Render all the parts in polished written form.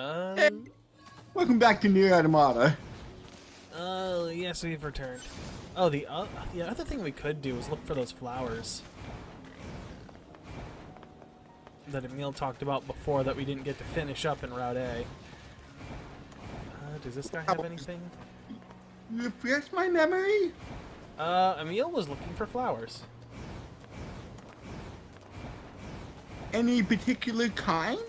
Hey, welcome back to NieR Automata. Oh, yes, we've returned. Oh, the other thing we could do is look for those flowers that Emil talked about before that we didn't get to finish up in Route A. Does this guy have anything? Refresh my memory? Emil was looking for flowers. Any particular kind?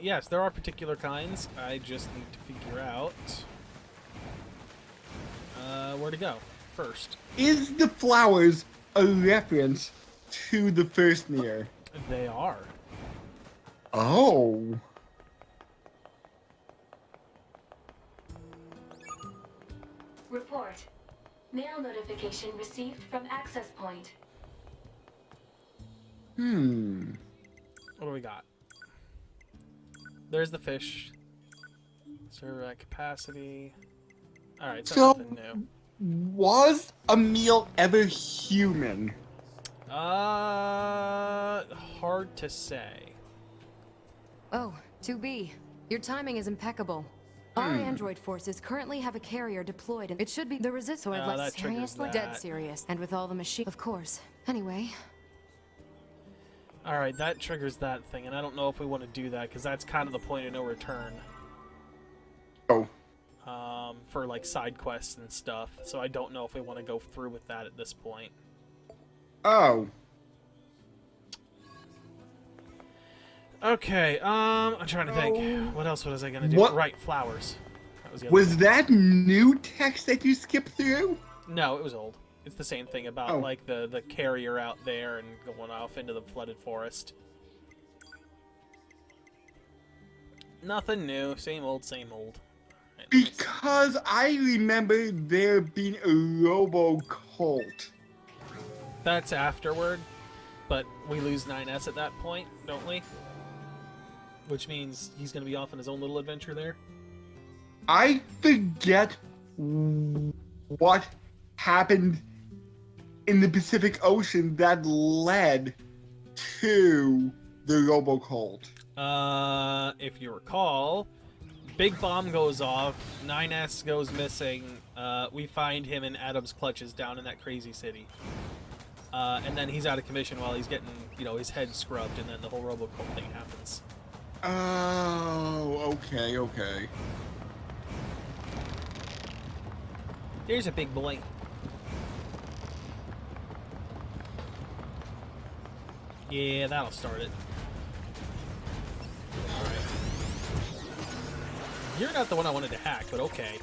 Yes, there are particular kinds. I just need to figure out where to go first. Is the flowers a reference to the first NieR? They are. Oh. Report. Mail notification received from access point. What do we got? There's the fish. Server at capacity. Alright, so nothing new. Was Emil ever human? Hard to say. Oh, 2B. Your timing is impeccable. Our android forces currently have a carrier deployed, and it should be the resist. So I'd that triggers seriously, that. dead serious, and with all the machine, of course. Anyway. Alright, that triggers that thing, and I don't know if we want to do that, because that's kind of the point of no return. Oh. For, like, side quests and stuff, so I don't know if we want to go through with that at this point. Oh. Okay, I'm trying to think. What else was I gonna do? What? Right, flowers. That was the other Was thing. that new text that you skipped through? No, it was old. It's the same thing about, like, the carrier out there and going off into the flooded forest. Nothing new. Same old, same old. Because I remember there being a robo-cult. That's afterward, but we lose 9S at that point, don't we? Which means he's going to be off on his own little adventure there. I forget what happened in the Pacific Ocean that led to the robo-cult. If you recall, Big Bomb goes off, 9S goes missing, we find him in Adam's clutches down in that crazy city. And then he's out of commission while he's getting, his head scrubbed, and then the whole RoboCop thing happens. Oh, okay. There's a big boy. Yeah, that'll start it. Alright. You're not the one I wanted to hack, but okay.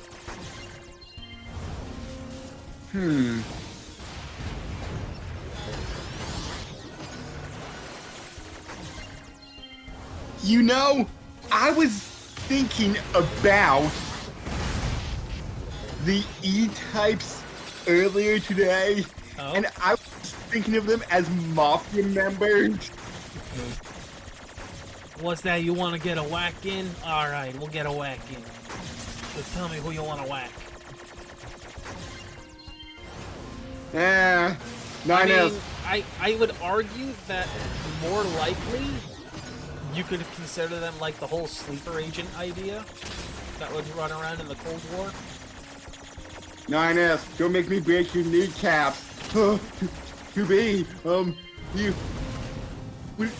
I was thinking about the E-types earlier today, and I was thinking of them as Mafia members. What's that? You want to get a whack in? Alright, we'll get a whack in. So tell me who you want to whack. Yeah, 9S. I would argue that more likely you could consider them like the whole sleeper agent idea that would run around in the Cold War. 9S, don't make me break your kneecaps. To be,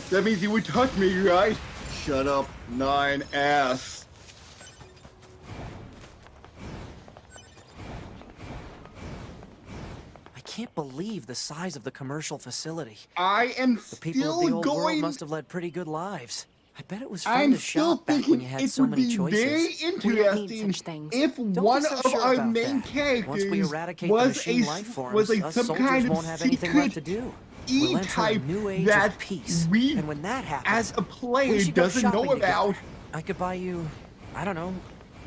that means you would touch me, right? Shut up, 9S. I can't believe the size of the commercial facility. I am The people of the still old world going. must have led pretty good lives. I bet it was fun I'm to still shop back when thinking you had it so would many be choices. very We don't need interesting such things. if Don't one be so of sure our about main that. characters Once we eradicate was the machine a life forms, was like us some soldiers kind of won't have anything left to secret do. We'll enter a E-type new age that of peace. we, And when that happens, as a we player, should go doesn't shopping know together. about. I could buy you, I don't know,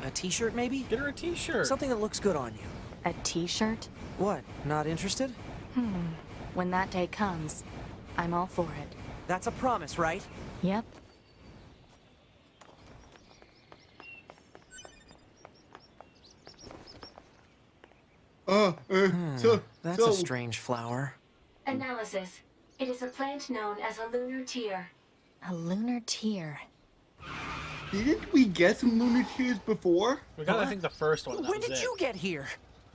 a t-shirt maybe? Get her a t-shirt. Something that looks good on you. A t-shirt? What, not interested? When that day comes, I'm all for it. That's a promise, right? Yep. That's a strange flower. Analysis. It is a plant known as a lunar tear. A lunar tear. Didn't we get some lunar tears before? We got, I think, the first one. When did you get here?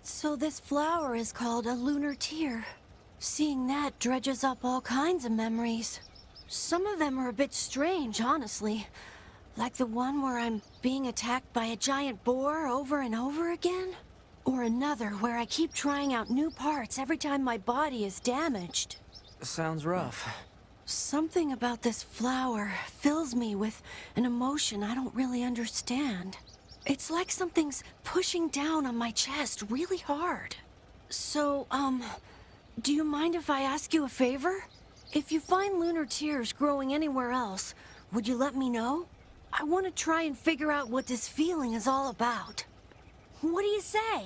So this flower is called a lunar tear. Seeing that dredges up all kinds of memories. Some of them are a bit strange, honestly. Like the one where I'm being attacked by a giant boar over and over again. Or another where I keep trying out new parts every time my body is damaged. Sounds rough. Something about this flower fills me with an emotion I don't really understand. It's like something's pushing down on my chest really hard. So, do you mind if I ask you a favor? If you find lunar tears growing anywhere else, would you let me know? I want to try and figure out what this feeling is all about. What do you say?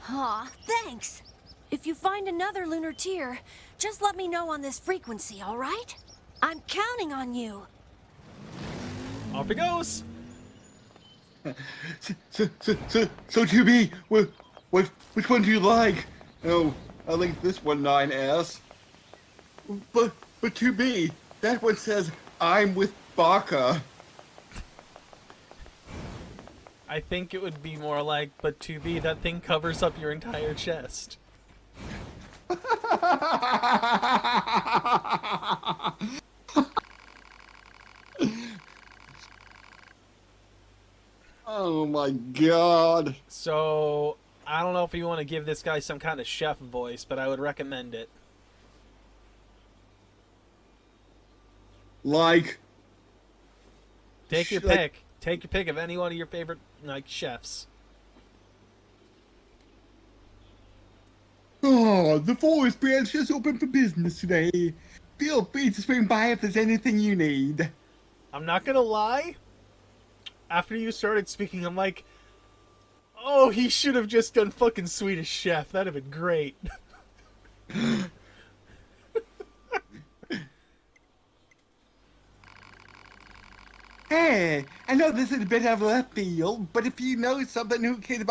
Aw, thanks. If you find another lunar tear, just let me know on this frequency, all right? I'm counting on you. Off he goes. So 2B, which one do you like? Oh, I like this one, 9S. But 2B, that one says, I'm with Baka. I think it would be more like, but to be, that thing covers up your entire chest. Oh my god. So, I don't know if you want to give this guy some kind of chef voice, but I would recommend it. Like... Take your pick. Take your pick of any one of your favorite, like, chefs. Oh, the forest branch is open for business today. Feel free to swing by if there's anything you need. I'm not gonna lie. After you started speaking, I'm like, oh, he should have just done fucking Swedish Chef. That'd have been great. Hey, I know this is a bit of left field, but if you know something who cares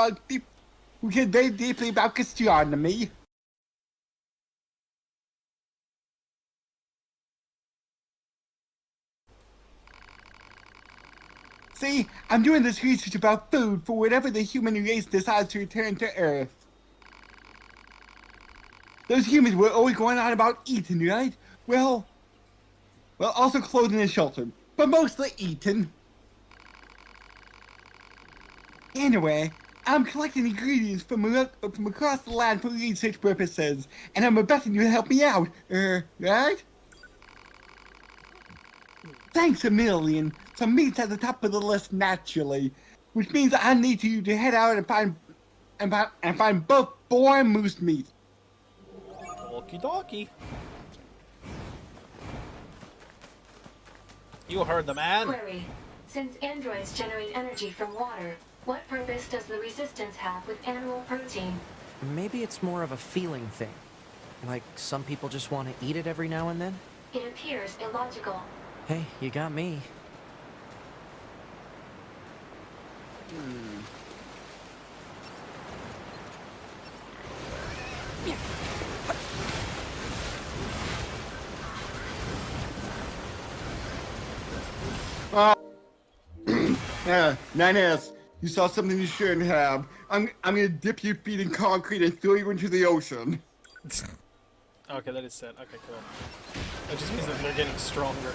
very deeply about gastronomy. See, I'm doing this research about food for whatever the human race decides to return to Earth. Those humans were always going on about eating, right? Well, also clothing and shelter, but mostly eating. Anyway, I'm collecting ingredients from across the land for research purposes, and I'm betting you to help me out, right? Thanks a million. Some meat's at the top of the list naturally, which means I need you to head out and find both boar and moose meat. Okie dokie. You heard the man. Query. Since androids generate energy from water, what purpose does the resistance have with animal protein? Maybe it's more of a feeling thing. Like some people just want to eat it every now and then? It appears illogical. Hey, you got me. Yeah, 9S, you saw something you shouldn't have. I'm gonna dip your feet in concrete and throw you into the ocean. Okay, that is set. Okay, cool. That just means that they're getting stronger.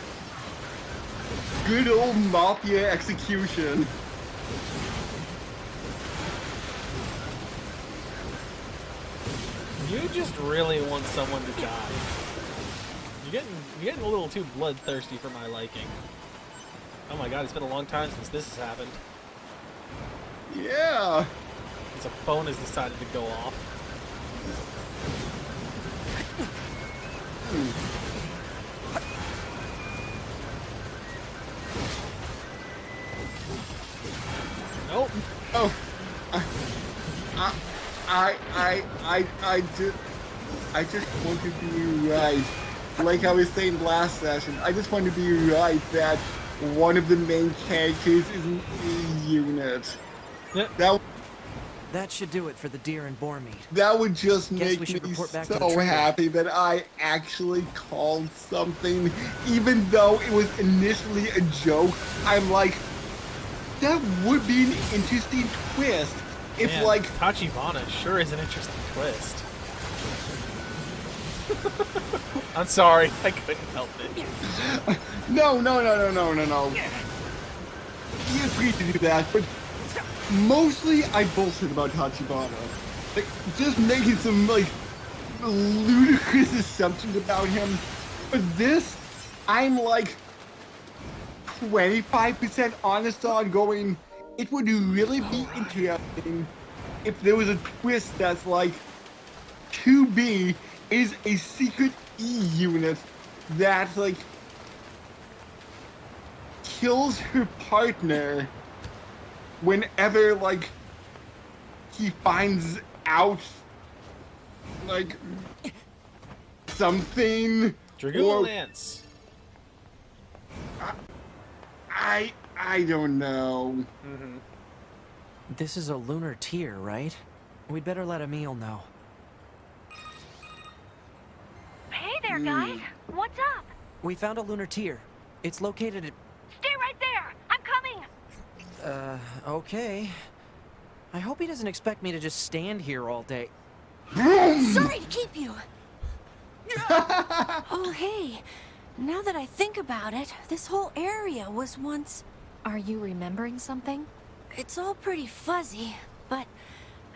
Good old mafia execution. You just really want someone to die. You're getting a little too bloodthirsty for my liking. Oh my god, it's been a long time since this has happened. Yeah. Since a phone has decided to go off. Nope. Oh. I just want to be right. Like I was saying last session, I just want to be right that one of the main characters is a unit. Yep. That should do it for the deer and boar meat. That would just Guess we make should me report back to the so trader. happy that I actually called something, even though it was initially a joke. I'm like, that would be an interesting twist if, Man, like, Tachibana sure is an interesting twist. I'm sorry, I couldn't help it. no. You're free to do that, but mostly I bullshit about Tachibana. Like, just making some, like, ludicrous assumptions about him. But this, I'm like 25% honest on going, it would really be interesting if there was a twist that's like 2B is a secret E unit that, like, kills her partner whenever, like, he finds out, like, something. Dragoon or Lance. I don't know. This is a lunar tier, right? We'd better let Emil know. Hey there, guys. What's up? We found a lunar tier. It's located at... Stay right there. I'm coming. Okay. I hope he doesn't expect me to just stand here all day. Sorry to keep you. Oh, hey. Now that I think about it, this whole area was once... Are you remembering something? It's all pretty fuzzy, but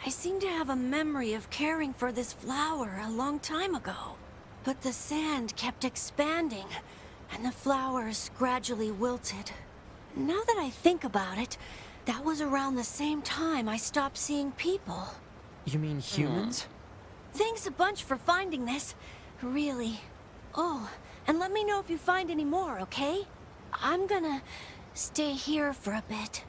I seem to have a memory of caring for this flower a long time ago. But the sand kept expanding, and the flowers gradually wilted. Now that I think about it, that was around the same time I stopped seeing people. You mean humans? Thanks a bunch for finding this. Really. Oh, and let me know if you find any more, okay? I'm gonna stay here for a bit.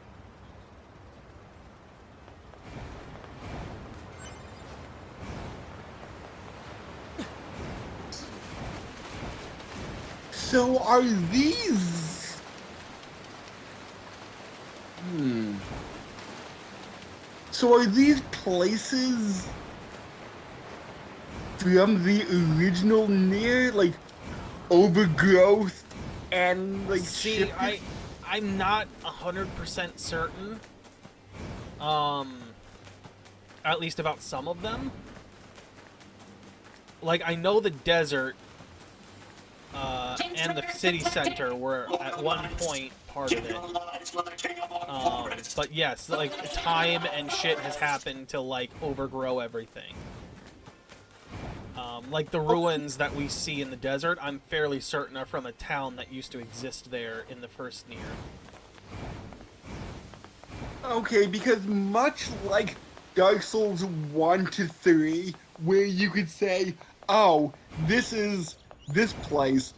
So are these... So are these places from the original NieR, like, overgrowth and, like, See, shifted? I'm not 100% certain. At least about some of them. Like, I know the desert and the city center were at one point part of it. But yes, like, time and shit has happened to, like, overgrow everything. Like the ruins that we see in the desert, I'm fairly certain are from a town that used to exist there in the first NieR. Okay, because much like Dark Souls 1 to 3, where you could say, oh, this is this place.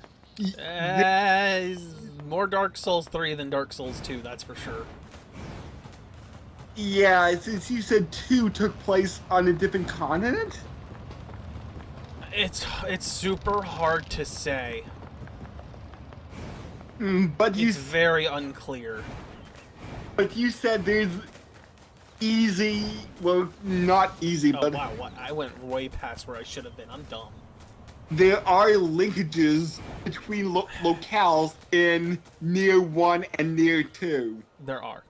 More Dark Souls 3 than Dark Souls 2, that's for sure. Yeah, since you said 2 took place on a different continent? It's super hard to say. But It's very unclear. But you said there's easy, well, not easy, Oh but wow, what? I went way past where I should have been. I'm dumb. there are linkages between locales in NieR 1 and NieR 2. There are.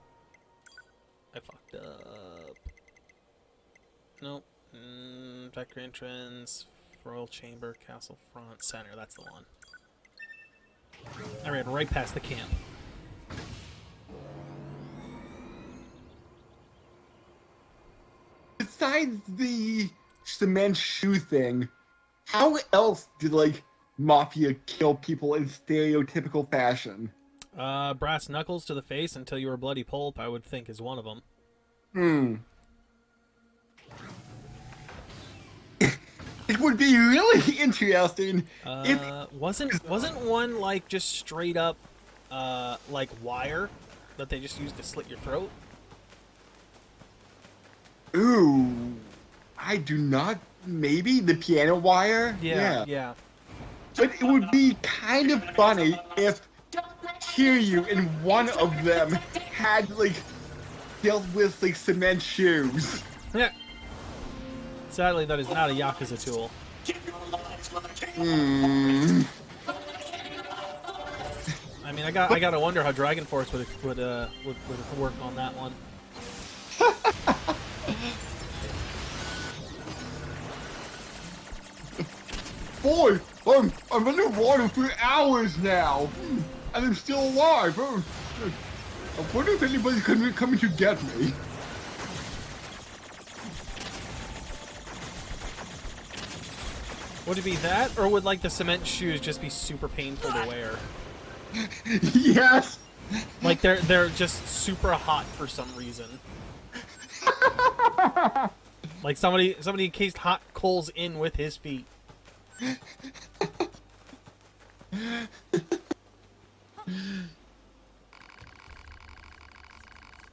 I fucked up. Nope. Factory entrance, royal chamber, castle front, center. That's the one. I ran right past the camp. Besides the cement shoe thing, how else did, like, Mafia kill people in stereotypical fashion? Brass knuckles to the face until you were bloody pulp, I would think, is one of them. It would be really interesting if... Wasn't one like just straight up, like wire that they just used to slit your throat? Ooh, I do not... Maybe the piano wire? Yeah. But it would be kind of funny if Kiryu and one of them had, like, dealt with, like, cement shoes. Yeah. Sadly, that is not a Yakuza tool. I mean, I gotta wonder how Dragon Force would work on that one. Boy, I'm underwater for hours now, and I'm still alive. I wonder if anybody's coming to get me. Would it be that, or would like the cement shoes just be super painful to wear? Yes. Like they're just super hot for some reason. Like somebody encased hot coals in with his feet.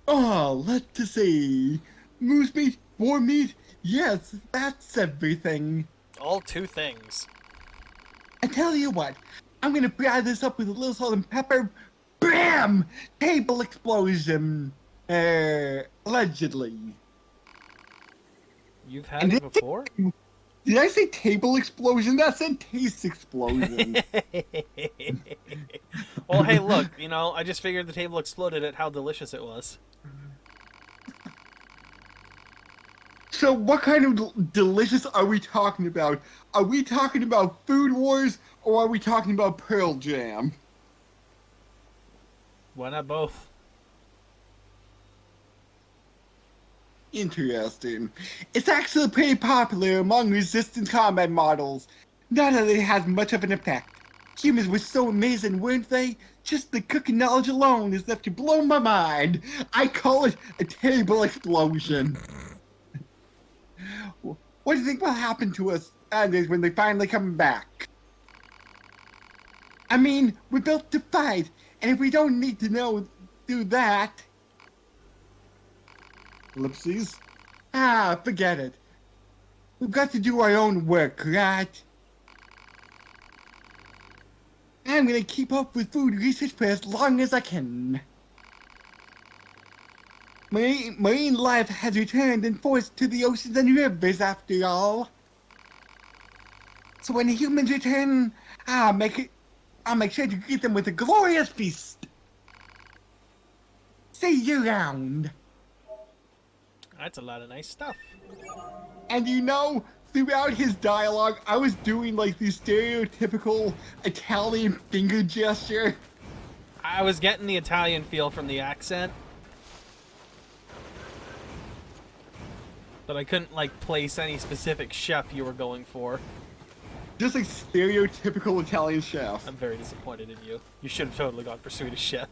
Oh, let's see. Moose meat, boar meat. Yes, that's everything. All two things. I tell you what, I'm gonna fry this up with a little salt and pepper. Bam! Table explosion. Allegedly. You've had it before? Did I say table explosion? That said taste explosion. Well, hey, look, you know, I just figured the table exploded at how delicious it was. So what kind of delicious are we talking about? Are we talking about Food Wars, or are we talking about Pearl Jam? Why not both? Interesting. It's actually pretty popular among resistance combat models. Not that it has much of an effect. Humans were so amazing, weren't they? Just the cooking knowledge alone is enough to blow my mind. I call it a table explosion. What do you think will happen to us when they finally come back? I mean, we're built to fight, and if we don't need to do that... Ellipses? Forget it. We've got to do our own work, right? I'm gonna keep up with food research for as long as I can. Marine life has returned and forced to the oceans and rivers after all. So when the humans return, I'll make sure to greet them with a glorious feast. See you around. That's a lot of nice stuff. And you know, throughout his dialogue, I was doing like the stereotypical Italian finger gesture. I was getting the Italian feel from the accent. But I couldn't, like, place any specific chef you were going for. Just like stereotypical Italian chef. I'm very disappointed in you. You should have totally gone for Swedish chef.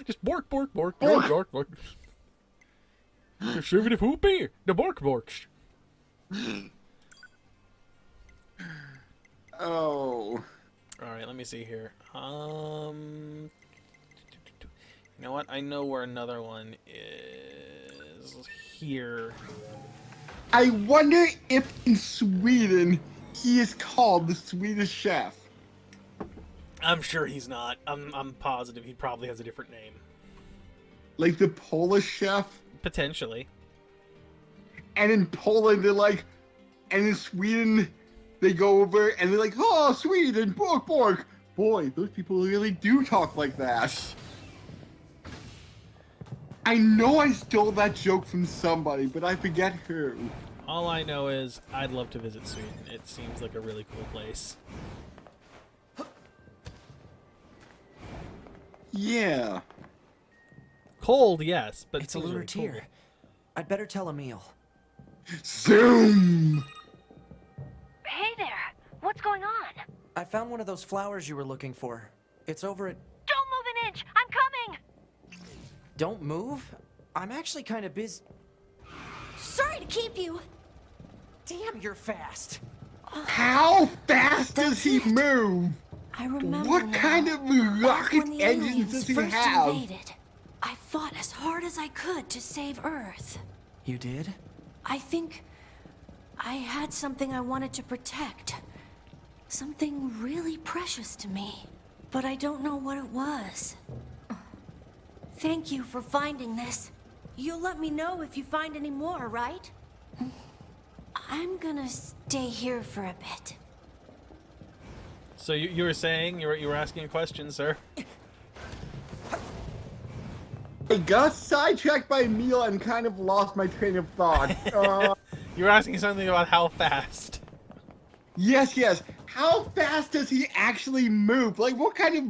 Just bork, bork, bork, bork, bork, bork. Sure it who be the bork borks. Oh. Alright, let me see here. You know what? I know where another one is here. I wonder if in Sweden he is called the Swedish chef. I'm sure he's not. I'm positive he probably has a different name. Like the Polish chef? Potentially. And in Poland they're like, and in Sweden they go over and they're like, oh, Sweden, bork, bork. Boy, those people really do talk like that. I know I stole that joke from somebody, but I forget who. All I know is I'd love to visit Sweden. It seems like a really cool place. Yeah. Cold, yes, but It's a seems lunar really tier. cool. I'd better tell Emil. Zoom! Hey there. What's going on? I found one of those flowers you were looking for. It's over at... Don't move an inch. I'm coming. Don't move? I'm actually kind of busy. Sorry to keep you. Damn, you're fast. How fast does That's he it. move? I remember What now. kind of Back rocket when the engines aliens does he first have? invaded, I fought as hard as I could to save Earth. You did? I think I had something I wanted to protect. Something really precious to me. But I don't know what it was. Thank you for finding this. You'll let me know if you find any more, right? I'm gonna stay here for a bit. So you were saying you were asking a question, sir. I got sidetracked by a meal and kind of lost my train of thought. You were asking something about how fast. Yes. How fast does he actually move? Like, what kind of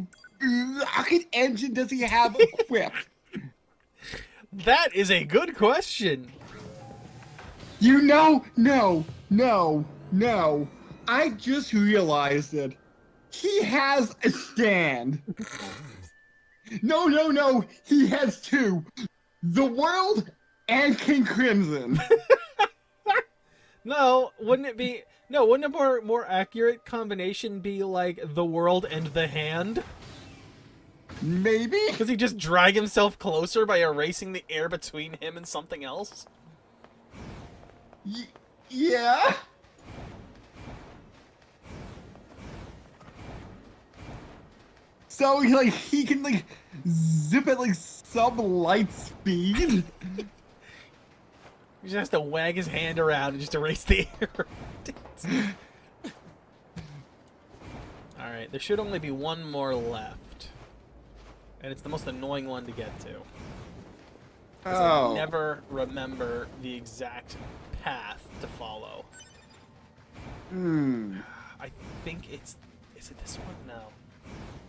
rocket engine does he have equipped? That is a good question. You know, no. I just realized it. He has a stand. No. He has two. The World and King Crimson. No, wouldn't it be? No, wouldn't a more accurate combination be like the world and the hand? Maybe? Does he just drag himself closer by erasing the air between him and something else? Yeah? So, like, he can, like, zip at, like, sub-light speed? He just has to wag his hand around and just erase the air. Alright, there should only be one more left. And it's the most annoying one to get to. Oh. I never remember the exact path to follow. I think it's... Is it this one? No.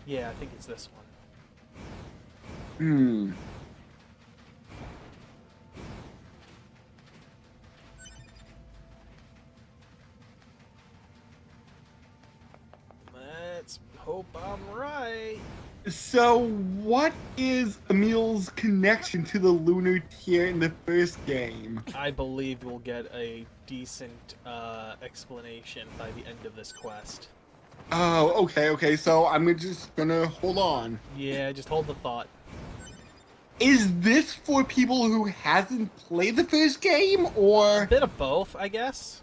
Yeah, I think it's this one. Let's hope I'm right. So, what is Emil's connection to the lunar tier in the first game? I believe we'll get a decent explanation by the end of this quest. Oh, okay, so I'm just gonna hold on. Yeah, just hold the thought. Is this for people who hasn't played the first game, or...? A bit of both, I guess.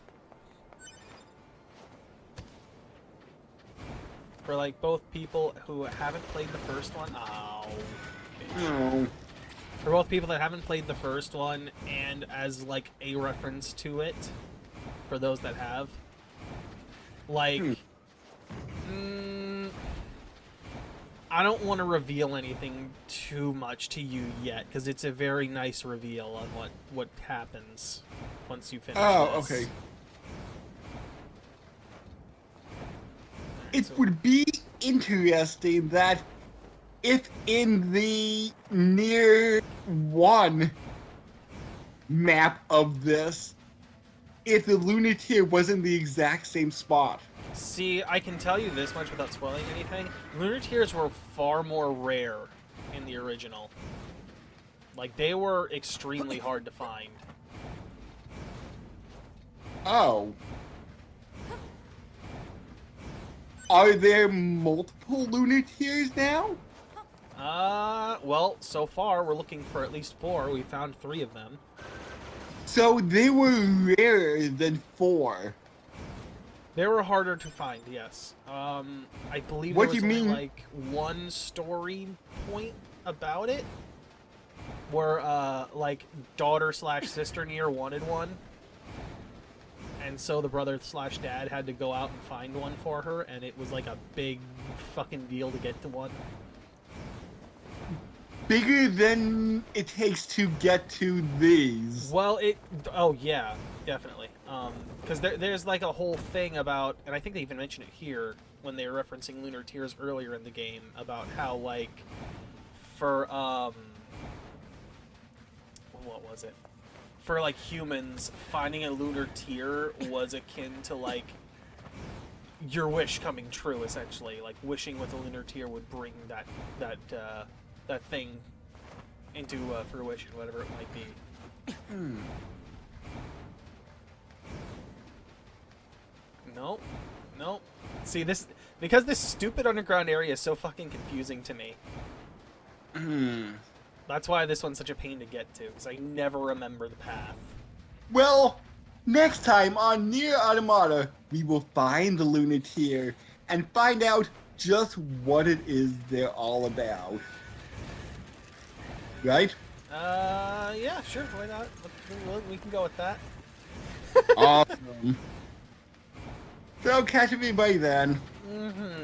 For, like, both people who haven't played the first one. Oh. No. For both people that haven't played the first one, and as, like, a reference to it, for those that have. Like, I don't want to reveal anything too much to you yet, because it's a very nice reveal on what happens once you finish this. Okay. It would be interesting that if in the NieR 1 map of this, if the lunar tier wasn't the exact same spot. See, I can tell you this much without spoiling anything. Lunar tiers were far more rare in the original. Like, they were extremely hard to find. Oh. Are there multiple lunar tiers now? Well, so far we're looking for at least 4. We found 3 of them. So they were rarer than 4. They were harder to find, yes. I believe What there was do you only, mean? like, one story point about it. Where, like, daughter/sister NieR wanted one. And so the brother/dad had to go out and find one for her, and it was like a big fucking deal to get to one. Bigger than it takes to get to these. Well, oh yeah, definitely. Because there's like a whole thing about, and I think they even mentioned it here when they were referencing lunar tiers earlier in the game, about how, like, for what was it? For, like, humans, finding a lunar tier was akin to, like, your wish coming true, essentially. Like, wishing with a lunar tier would bring that thing into fruition, whatever it might be. Nope. See, because this stupid underground area is so fucking confusing to me. That's why this one's such a pain to get to, because I never remember the path. Well, next time on NieR Automata, we will find the lunar tier and find out just what it is they're all about. Right? Yeah, sure, why not? We can go with that. Awesome. So catch me by then. Mm-hmm.